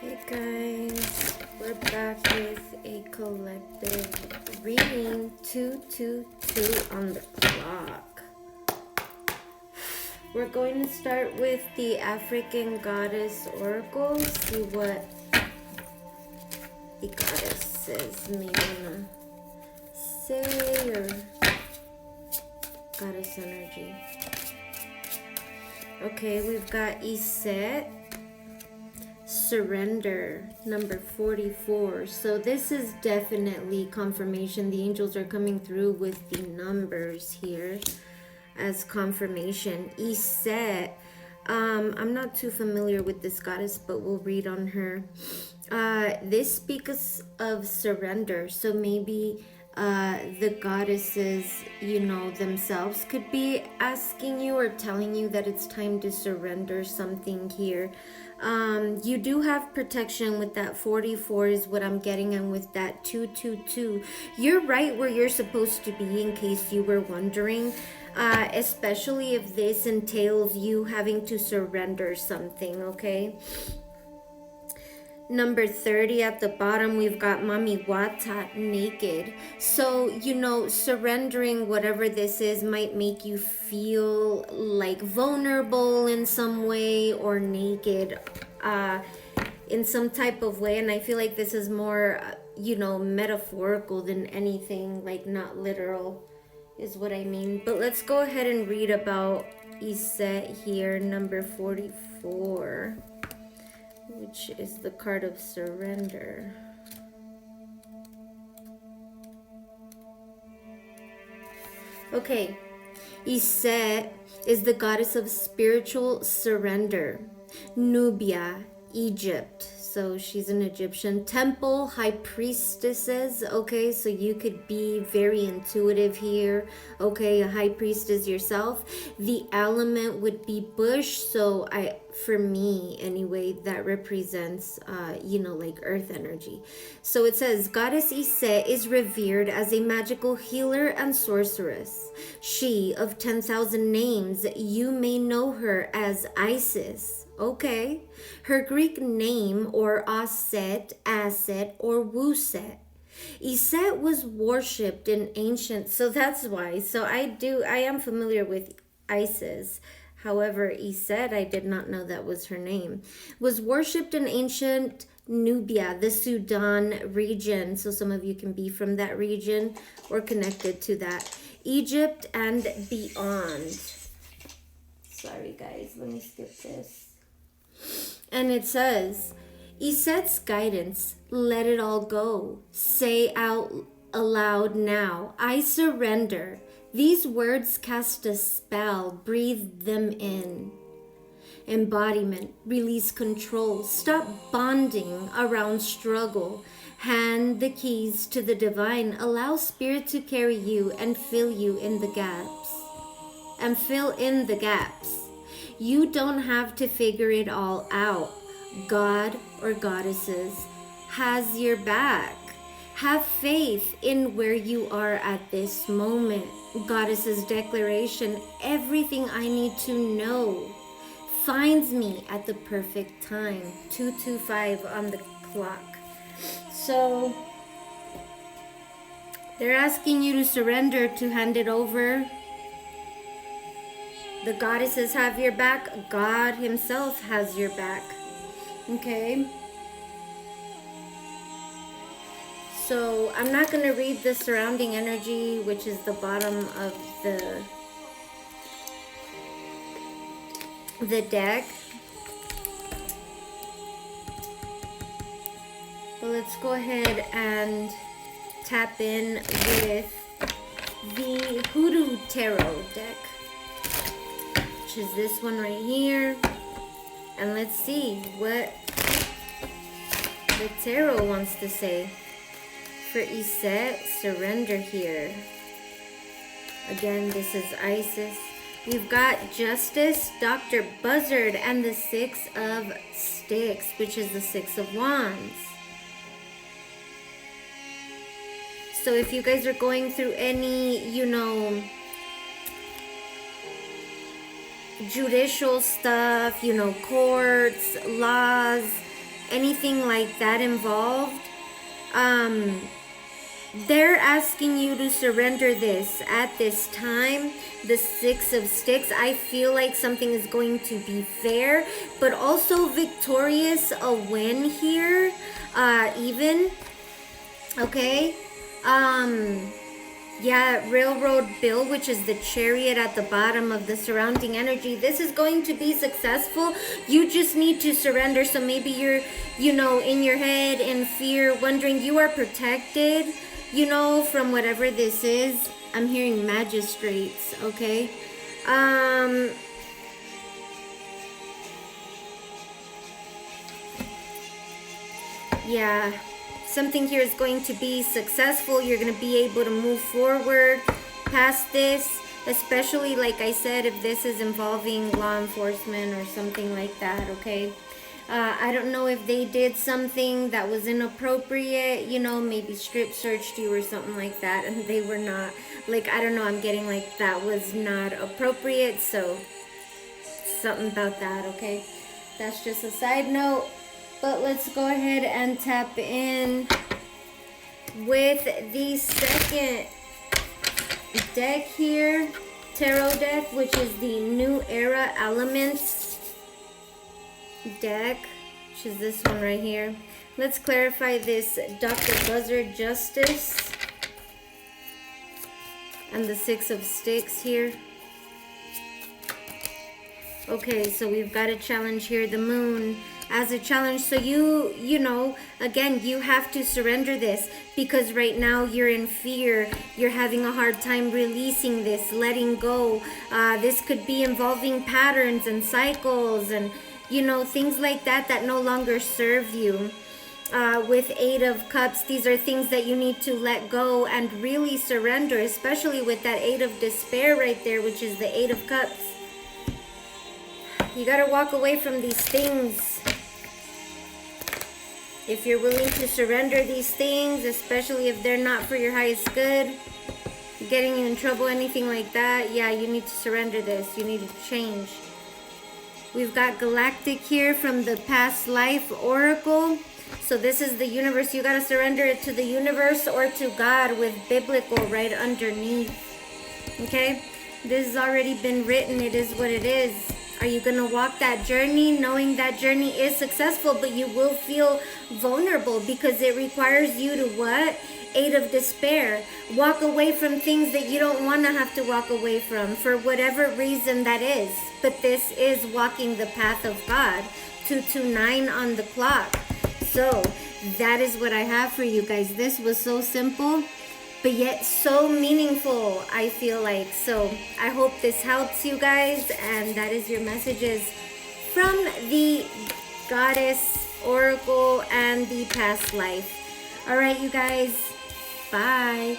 Hey guys, we're back with a collective reading 222 on the clock. We're going to start with the African Goddess Oracle, see what the goddesses may wanna say, or goddess energy. Okay, we've got Iset. Surrender, number 44. So this is definitely confirmation. The angels are coming through with the numbers here as confirmation. Iset, I'm not too familiar with this goddess, but we'll read on her. This speaks of surrender. So maybe the goddesses, themselves could be asking you or telling you that it's time to surrender something here. You do have protection with that 44 is what I'm getting, and with that 222 you're right where you're supposed to be, in case you were wondering, especially if this entails you having to surrender something. Okay, number 30 at the bottom, we've got Mami Wata, naked. So, surrendering whatever this is might make you feel like vulnerable in some way, or naked in some type of way. And I feel like this is more, metaphorical than anything, like not literal, is what I mean. But let's go ahead and read about Iset here, number 44. Which is the card of surrender. Okay, Iset is the goddess of spiritual surrender. Nubia, Egypt. So she's an Egyptian temple high priestesses. Okay, so you could be very intuitive here. Okay, a high priestess yourself. The element would be bush. So for me anyway, that represents like earth energy. So it says goddess Iset is revered as a magical healer and sorceress. She of 10,000 names, you may know her as Isis. Okay, her Greek name, or Aset, Aset, or Wuset. Iset was worshipped in ancient, so that's why. So I am familiar with Isis. However, Iset, I did not know that was her name. Was worshipped in ancient Nubia, the Sudan region. So some of you can be from that region or connected to that. Egypt and beyond. Sorry guys, let me skip this. And it says, Iset's guidance, let it all go. Say out aloud now, I surrender. These words cast a spell, breathe them in. Embodiment, release control, stop bonding around struggle. Hand the keys to the divine, allow spirit to carry you and fill you in the gaps. And fill in the gaps. You don't have to figure it all out. God or goddesses has your back. Have faith in where you are at this moment. Goddess's declaration, everything I need to know finds me at the perfect time. 225 on the clock. So they're asking you to surrender, to hand it over. The goddesses have your back. God himself has your back. Okay. So I'm not going to read the surrounding energy, which is the bottom of the deck. But let's go ahead and tap in with the Hoodoo Tarot deck, which is this one right here. And let's see what the tarot wants to say for Iset surrender here. Again, this is Isis. We've got Justice, Dr. Buzzard, and the Six of Sticks, which is the Six of Wands. So if you guys are going through any, judicial stuff, courts, laws, anything like that involved, they're asking you to surrender this at this time. The Six of Sticks, I feel like something is going to be fair, but also victorious, a win here, even. Okay. Yeah, Railroad Bill, which is the Chariot at the bottom of the surrounding energy. This is going to be successful. You just need to surrender. So maybe you're, in your head in fear, wondering you are protected, from whatever this is. I'm hearing magistrates, okay? Yeah. Something here is going to be successful. You're going to be able to move forward past this, especially, like I said, if this is involving law enforcement or something like that, okay? I don't know if they did something that was inappropriate, maybe strip searched you or something like that, and they were not, like, I don't know, I'm getting like that was not appropriate, so something about that, okay? That's just a side note. But let's go ahead and tap in with the second deck here, tarot deck, which is the New Era Elements deck, which is this one right here. Let's clarify this Dr. Buzzard Justice and the Six of Sticks here. Okay, so we've got a challenge here, the Moon as a challenge. So again, you have to surrender this, because right now you're in fear. You're having a hard time releasing this, letting go. This could be involving patterns and cycles and things like that no longer serve you. With Eight of Cups, these are things that you need to let go and really surrender, especially with that Eight of Despair right there, which is the Eight of Cups. You got to walk away from these things. If you're willing to surrender these things, especially if they're not for your highest good, getting you in trouble, anything like that, yeah, you need to surrender this. You need to change. We've got Galactic here from the Past Life Oracle. So this is the universe. You got to surrender it to the universe or to God with biblical right underneath. Okay? This has already been written. It is what it is. Are you going to walk that journey knowing that journey is successful, but you will feel vulnerable because it requires you to what? Eight of Despair. Walk away from things that you don't want to have to walk away from for whatever reason that is. But this is walking the path of God. 229 on the clock. So that is what I have for you guys. This was so simple, but yet so meaningful, I feel like. So I hope this helps you guys, and that is your messages from the Goddess Oracle and the Past Life. All right, you guys, bye.